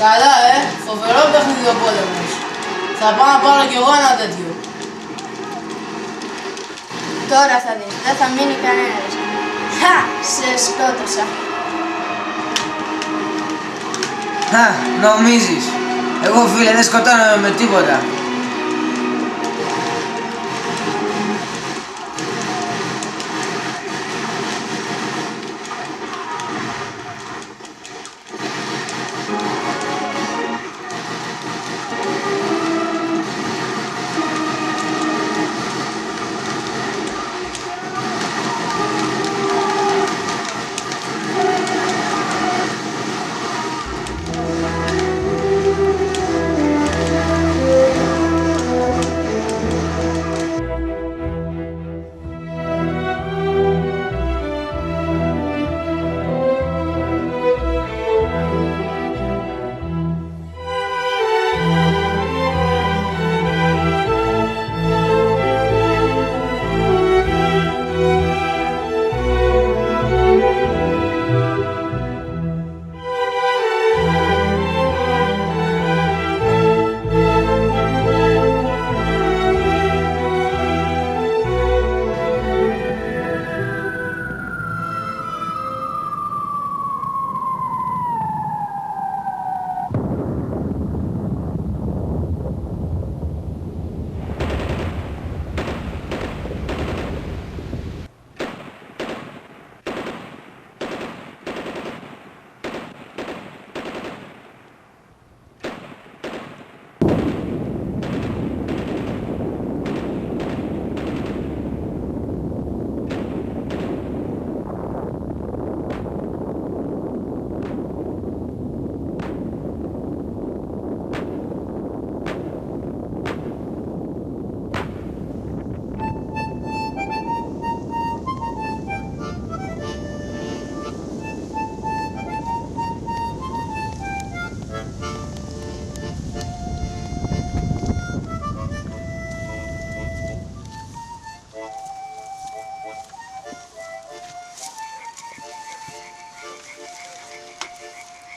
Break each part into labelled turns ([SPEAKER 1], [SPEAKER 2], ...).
[SPEAKER 1] Καλά, φοβερό παιχνίδι ο πόλεμος. Θα πάω να πάρω κι εγώ ένα τέτοιο.
[SPEAKER 2] Τώρα θα δεις, δεν θα μείνει κανένας. Χα, σε σκότωσα.
[SPEAKER 3] Νομίζεις. Εγώ φίλε δεν σκοτώνομαι με τίποτα.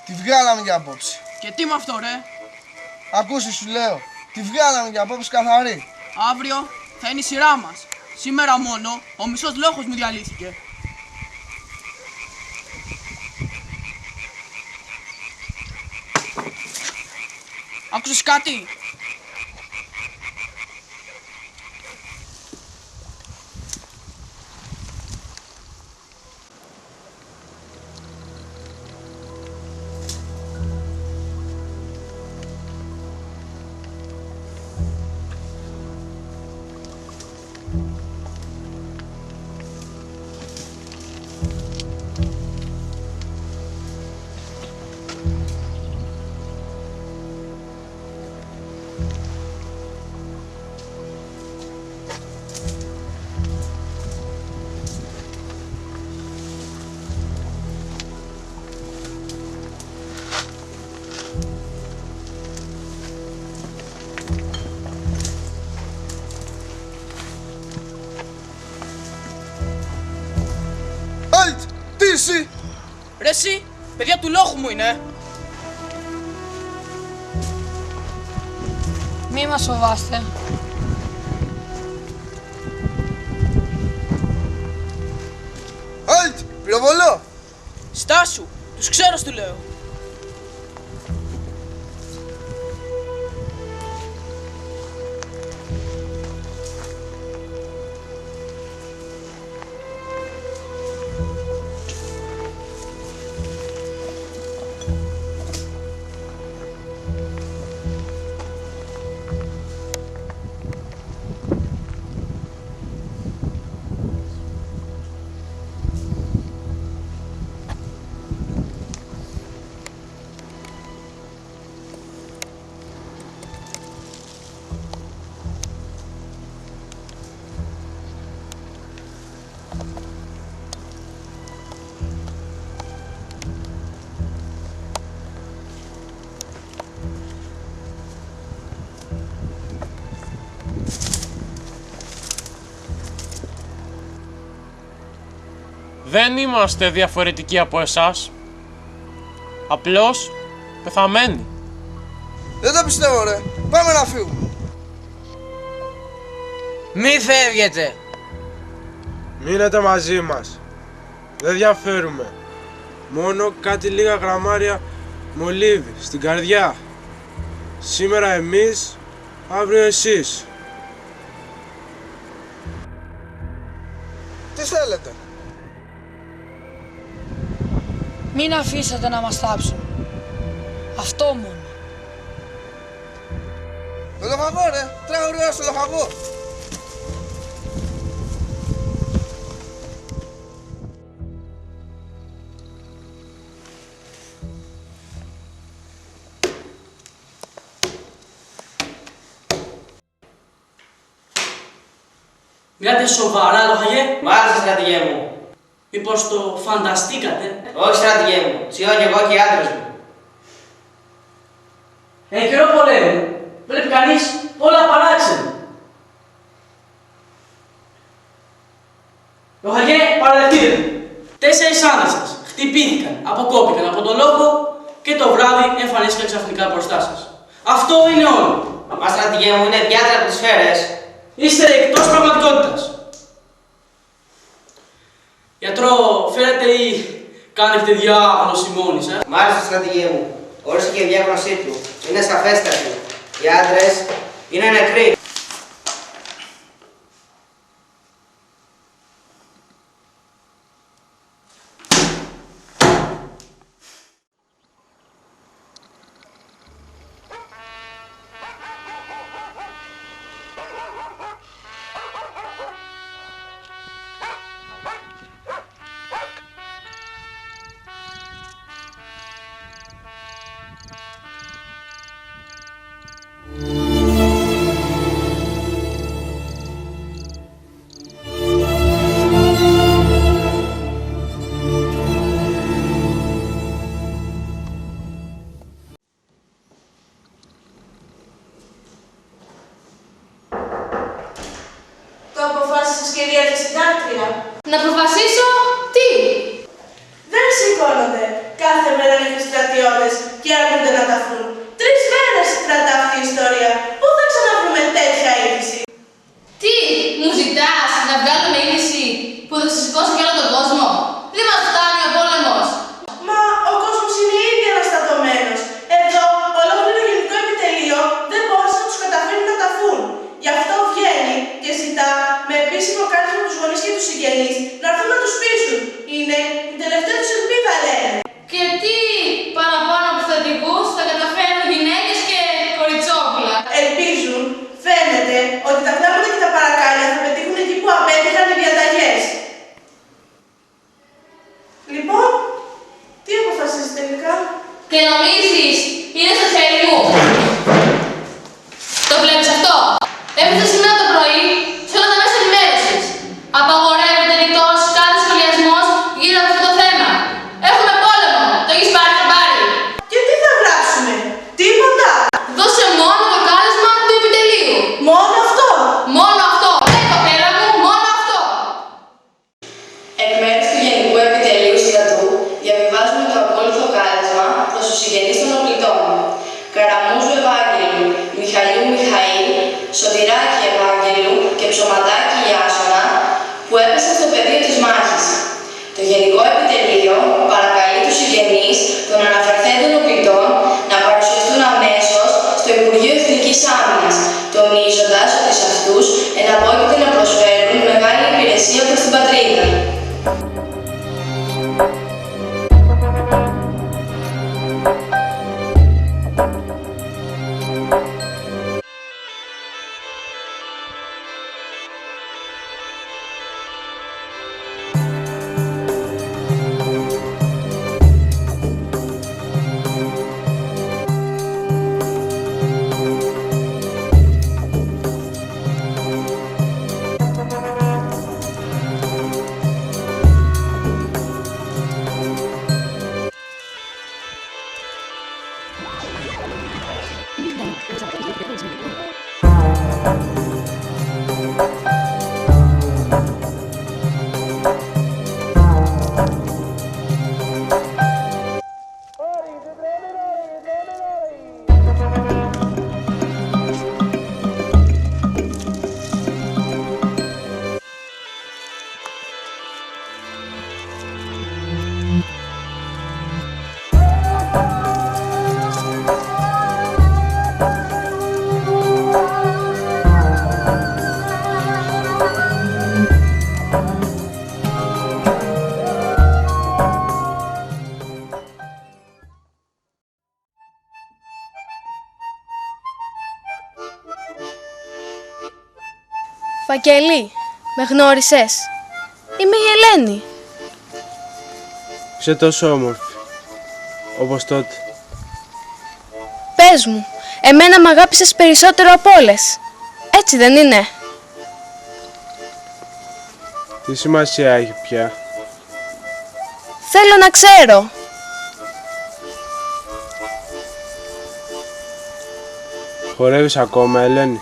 [SPEAKER 4] Τη βγάλαμε για απόψε.
[SPEAKER 1] Και τι με αυτό, ρε?
[SPEAKER 4] Ακούσε σου λέω. Τη βγάλαμε για απόψε καθαρή.
[SPEAKER 1] Αύριο θα είναι η σειρά μας. Σήμερα μόνο ο μισός λόγος μου διαλύθηκε. Άκουσες κάτι?
[SPEAKER 4] Εσύ!
[SPEAKER 1] Ρε εσύ, παιδιά του λόγου μου είναι.
[SPEAKER 5] Μη μας φοβάστε.
[SPEAKER 4] Αλτ! Πυροβολώ!
[SPEAKER 1] Στάσου, τους ξέρω σου λέω.
[SPEAKER 6] Δεν είμαστε διαφορετικοί από εσάς. Απλώς πεθαμένοι.
[SPEAKER 4] Δεν το πιστεύω ρε. Πάμε να φύγουμε.
[SPEAKER 3] Μη φεύγετε.
[SPEAKER 5] Μείνετε μαζί μας. Δεν διαφέρουμε. Μόνο κάτι λίγα γραμμάρια μολύβι στην καρδιά. Σήμερα εμείς, αύριο εσείς.
[SPEAKER 4] Τι θέλετε?
[SPEAKER 6] Μην αφήσετε να μας θάψουν. Αυτό μόνο.
[SPEAKER 4] Το λοχαγό ρε. Τρέχω γρήγορα στο λοχαγό.
[SPEAKER 7] Μιλάτε σοβαρά, λοχαγέ.
[SPEAKER 3] Μάλιστα, στρατηγέ μου.
[SPEAKER 7] Μήπως το φανταστήκατε?
[SPEAKER 3] Όχι, στρατηγέ μου. Σχεδόν κι εγώ και οι άντρες μου.
[SPEAKER 7] Εν καιρό πολέμου βλέπει κανείς όλα παράξενα. Λοχαγέ, παραδεχτείτε. 4 άντρες σας χτυπήθηκαν, αποκόπηκαν από τον λόγο και το βράδυ εμφανίστηκαν ξαφνικά μπροστά σας. Αυτό είναι όλο.
[SPEAKER 3] Μα στρατηγέ μου είναι διάτρα από τις σφαίρες.
[SPEAKER 7] Είστε εκτός πραγματικότητας. Γιατρό, φέρετε ή κάνετε διάγνωση μόνοι σας?
[SPEAKER 3] Μάλιστα, στρατηγέ μου. Όρισε και η διάγνωσή του. Είναι σαφέστατη. Οι άντρες είναι νεκροί.
[SPEAKER 2] Το αποφάσισες, κυρία Συντάκτρια? Να αποφασίσω τι? Δεν σηκώνονται κάθε μέρα νεκροί στρατιώτες και αρνούνται να ταφούν. 3 μέρες κρατά αυτή η ιστορία. Πού θα ξαναβρούμε τέτοια είδηση? Τι, μου ζητάς να βγάλουμε είδηση που θα ξεσηκώσει κι όλο τον κόσμο? Δεν μας φτάνει ο πόλεμος. Μα ο κόσμος είναι ήδη αναστατωμένος. Εδώ ολόκληρο γενικό επιτελείο δεν μπόρεσε να τους καταφέρει να ταφούν. Γι' αυτό βγαίνει και ζητά με επίσημο κάλεσμα τους γονείς και τους συγγενείς να έρθουν να τους πείσουν. Είναι η τελευταία τους ελπίδα, λένε. Και τι παραπάνω από θετικούς θα καταφέρουν γυναίκες και κοριτσόπουλα? Ελπίζουν, φαίνεται, ότι τα κλάματα και τα παρακάλια θα πετύχουν εκεί που απέτυχαν οι διαταγές. Λοιπόν, τι αποφασίζεις τελικά? Και νομίζεις, είναι στο χέρι μου. Το βλέπεις αυτό? Έπεσε σήμερα το πρωί σε όλα τα μέσα ενημέρωσης. Απαγορεύεται ρητός κάθε σχολιασμός γύρω από αυτό το θέμα. Έχουμε πόλεμο. Το έχεις πάρει χαμπάρι? Και τι θα γράψουμε? Τίποτα. Δώσε μόνο το κάλεσμα του επιτελείου. Μόνο αυτό? Μόνο αυτό. Κοπέλα μου, μόνο αυτό. Εκ μέρους του Γενικού Επιτελείου Στρατού διαβιβάζουμε το ακόλουθο κάλεσμα προς τους συγγενείς των οπλιτών. Καραμούζου Ευάγγελου, Μιχαλιού Μιχαήλ, Σωτηράκη Ευάγγελου και Ψωματάκη Ιάσονα που έπεσαν στο πεδίο της μάχης. Το Γενικό Επιτελείο παρακαλεί τους συγγενείς των αναφερθέντων οπλιτών να παρουσιαστούν αμέσως στο Υπουργείο Εθνικής Άμυνας, τονίζοντας ότι σε αυτούς εναπόκειται να προσφέρουν μεγάλη υπηρεσία προς την πατρίδα. Βαγγέλη, με γνώρισες? Είμαι η Ελένη.
[SPEAKER 5] Είσαι τόσο όμορφη, όπως τότε.
[SPEAKER 2] Πες μου, εμένα μ' αγάπησες περισσότερο από όλες. Έτσι δεν είναι?
[SPEAKER 5] Τι σημασία έχει πια?
[SPEAKER 2] Θέλω να ξέρω.
[SPEAKER 5] Χορεύεις ακόμα, Ελένη?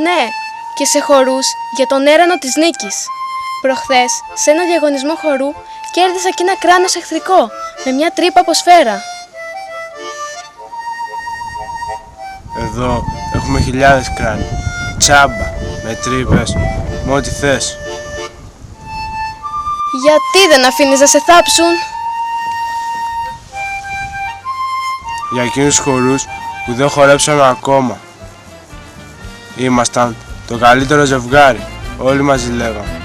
[SPEAKER 2] Ναι, και σε χορούς για τον έρανο της νίκης. Προχθές, σε ένα διαγωνισμό χορού, κέρδισα και ένα κράνος εχθρικό, με μια τρύπα από σφαίρα.
[SPEAKER 5] Εδώ έχουμε χιλιάδες κράνη. Τσάμπα, με τρύπες, με ό,τι θες.
[SPEAKER 2] Γιατί δεν αφήνεις να σε θάψουν?
[SPEAKER 5] Για εκείνους χορούς που δεν χορέψαμε ακόμα. Ήμασταν το καλύτερο ζευγάρι, όλοι μαζί λέγαμε.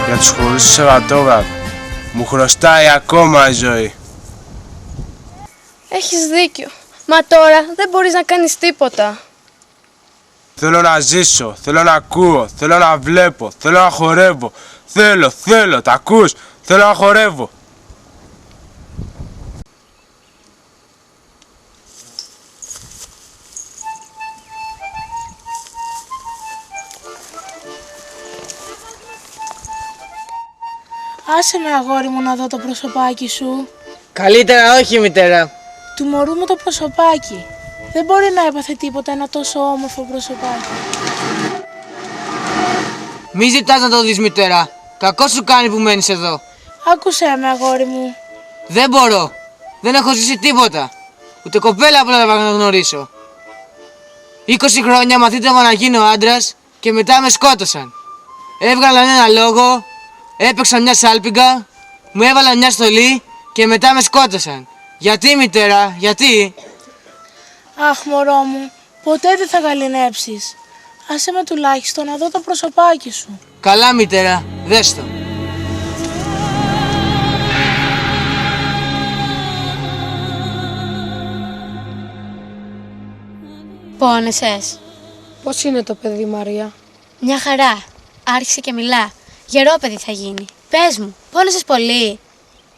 [SPEAKER 5] Για τους χορούς του Σαββατόβραδο μου χρωστάει ακόμα η ζωή.
[SPEAKER 2] Έχεις δίκιο. Μα τώρα δεν μπορείς να κάνεις τίποτα.
[SPEAKER 5] Θέλω να ζήσω, θέλω να ακούω, θέλω να βλέπω, θέλω να χορεύω. Θέλω, τα ακούς? Θέλω να χορεύω.
[SPEAKER 6] Άσε με, αγόρι μου, να δω το προσωπάκι σου.
[SPEAKER 3] Καλύτερα όχι, μητέρα.
[SPEAKER 6] Του μωρού μου το προσωπάκι. Δεν μπορεί να έπαθε τίποτα ένα τόσο όμορφο προσωπάκι.
[SPEAKER 3] Μη ζητάς να το δεις, μητέρα. Κακό σου κάνει που μένεις εδώ.
[SPEAKER 6] Άκουσέ με, αγόρι μου.
[SPEAKER 3] Δεν μπορώ. Δεν έχω ζήσει τίποτα. Ούτε κοπέλα απλά να γνωρίσω. 20 χρόνια μαθήτευα να γίνω άντρας και μετά με σκότωσαν. Έβγαλαν ένα λόγο, έπαιξαν μια σάλπιγγα, μου έβαλαν μια στολή και μετά με σκότωσαν. Γιατί, μητέρα, γιατί?
[SPEAKER 6] Αχ, μωρό μου, ποτέ δεν θα γαληνέψεις. Άσε με τουλάχιστον να δω το προσωπάκι σου.
[SPEAKER 3] Καλά, μητέρα, δες το.
[SPEAKER 2] Πόνεσες?
[SPEAKER 6] Πώς είναι το παιδί, Μαρία?
[SPEAKER 2] Μια χαρά. Άρχισε και μιλά. Γερό παιδί θα γίνει. Πες μου, πόνεσες πολύ?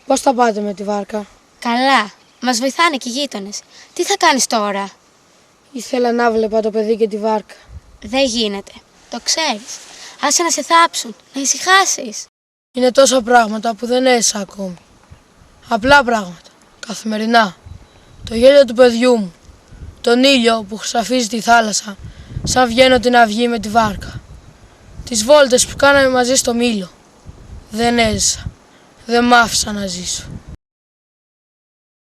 [SPEAKER 6] Πώς θα πάτε με τη βάρκα?
[SPEAKER 2] Καλά. Μας βοηθάνε και οι γείτονες. Τι θα κάνεις τώρα?
[SPEAKER 6] Ήθελα να βλέπα το παιδί και τη βάρκα.
[SPEAKER 2] Δεν γίνεται. Το ξέρεις. Άσε να σε θάψουν. Να ησυχάσεις.
[SPEAKER 6] Είναι τόσα πράγματα που δεν έζησα ακόμη. Απλά πράγματα. Καθημερινά. Το γέλιο του παιδιού μου. Τον ήλιο που χρυσαφίζει τη θάλασσα σαν βγαίνω την αυγή με τη βάρκα. Τις βόλτες που κάναμε μαζί στο μήλο. Δεν έζησα. Δεν μ' άφησα να ζήσω.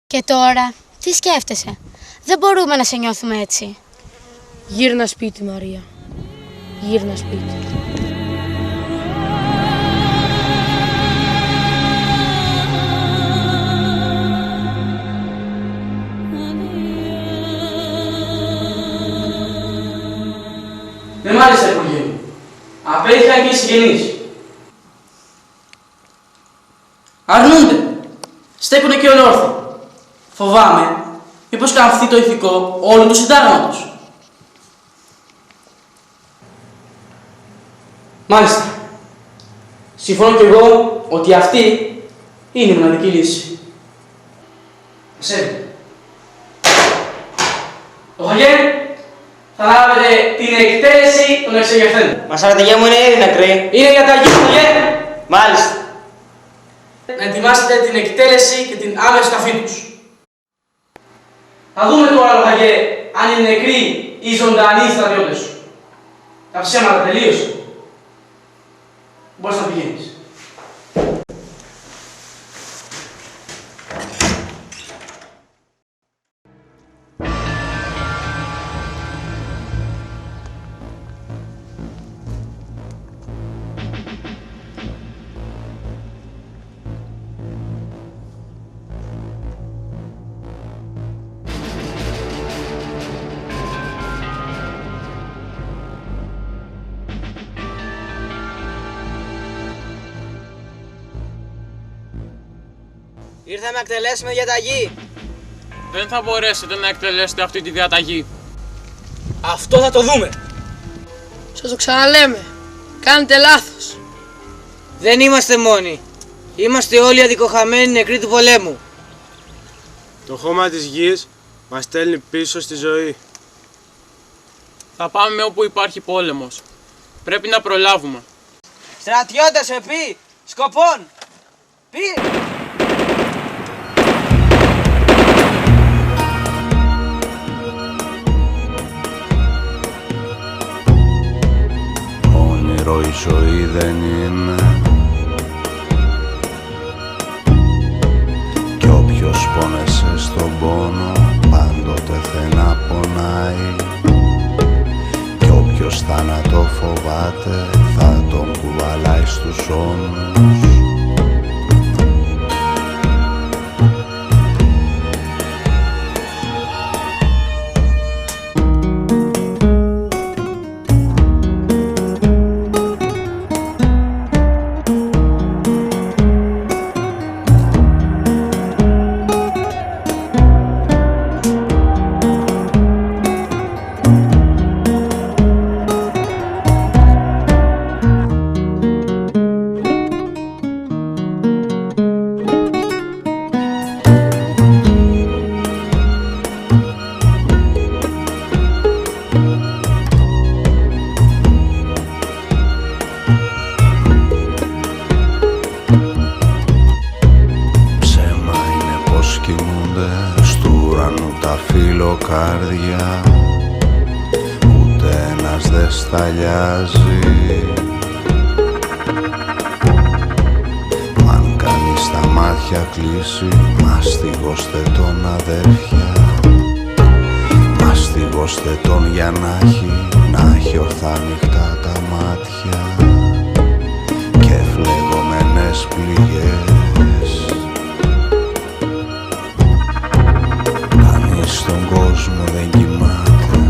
[SPEAKER 2] Και τώρα, τι σκέφτεσαι? Δεν μπορούμε να σε νιώθουμε έτσι.
[SPEAKER 6] Γύρνα σπίτι, Μαρία. Γύρνα σπίτι.
[SPEAKER 7] Δεν μ' άρεσε, Υπουργέ μου. Απέτυχαν και οι συγγενείς. Αρνούνται. Στέκουνε και ολόρθιοι. Φοβάμαι μήπως καμφθεί το ηθικό όλου του συντάγματος. Μάλιστα. Συμφωνώ κι εγώ ότι αυτή είναι η μοναδική λύση. Εσένα. Λοχαγέ, θα λάβετε την εκτέλεση των εξεγερθέντων.
[SPEAKER 3] Μα σαν τα μου είναι ήδη νεκρή.
[SPEAKER 7] Είναι για τα γη,
[SPEAKER 3] Μάλιστα.
[SPEAKER 7] να ετοιμάσετε την εκτέλεση και την άμεση ταφή τους. Θα δούμε τώρα, Λοχαγέ, αν είναι νεκροί οι ζωντανοί στρατιώτες σου. Τα ψέματα τελείωσε. Μπορείς να πηγαίνεις.
[SPEAKER 3] Ήρθαμε να εκτελέσουμε διαταγή.
[SPEAKER 1] Δεν θα μπορέσετε να εκτελέσετε αυτή τη διαταγή.
[SPEAKER 3] Αυτό θα το δούμε.
[SPEAKER 6] Σας το ξαναλέμε. Κάνετε λάθος.
[SPEAKER 3] Δεν είμαστε μόνοι. Είμαστε όλοι αδικοχαμένοι νεκροί του πολέμου.
[SPEAKER 5] Το χώμα της γης μας στέλνει πίσω στη ζωή.
[SPEAKER 1] Θα πάμε όπου υπάρχει πόλεμος. Πρέπει να προλάβουμε.
[SPEAKER 3] Στρατιώτες επί σκοπών. Πι!
[SPEAKER 8] Όνειρο η ζωή δεν είναι, κι όποιος πόνεσε στον πόνο πάντοτε θε να πονάει, κι όποιος θάνατο φοβάται θα τον κουβαλάει στους ώμους. Φιλοκάρδια, ούτε ένας δεν σταλιάζει. Αν κανείς τα μάτια κλείσει, μαστιγώστε τον αδέρφια, μαστιγώστε τον για να έχει ορθά νυχτά τα μάτια και φλεγωμένες πληγές. Στον κόσμο δεν κοιμάται.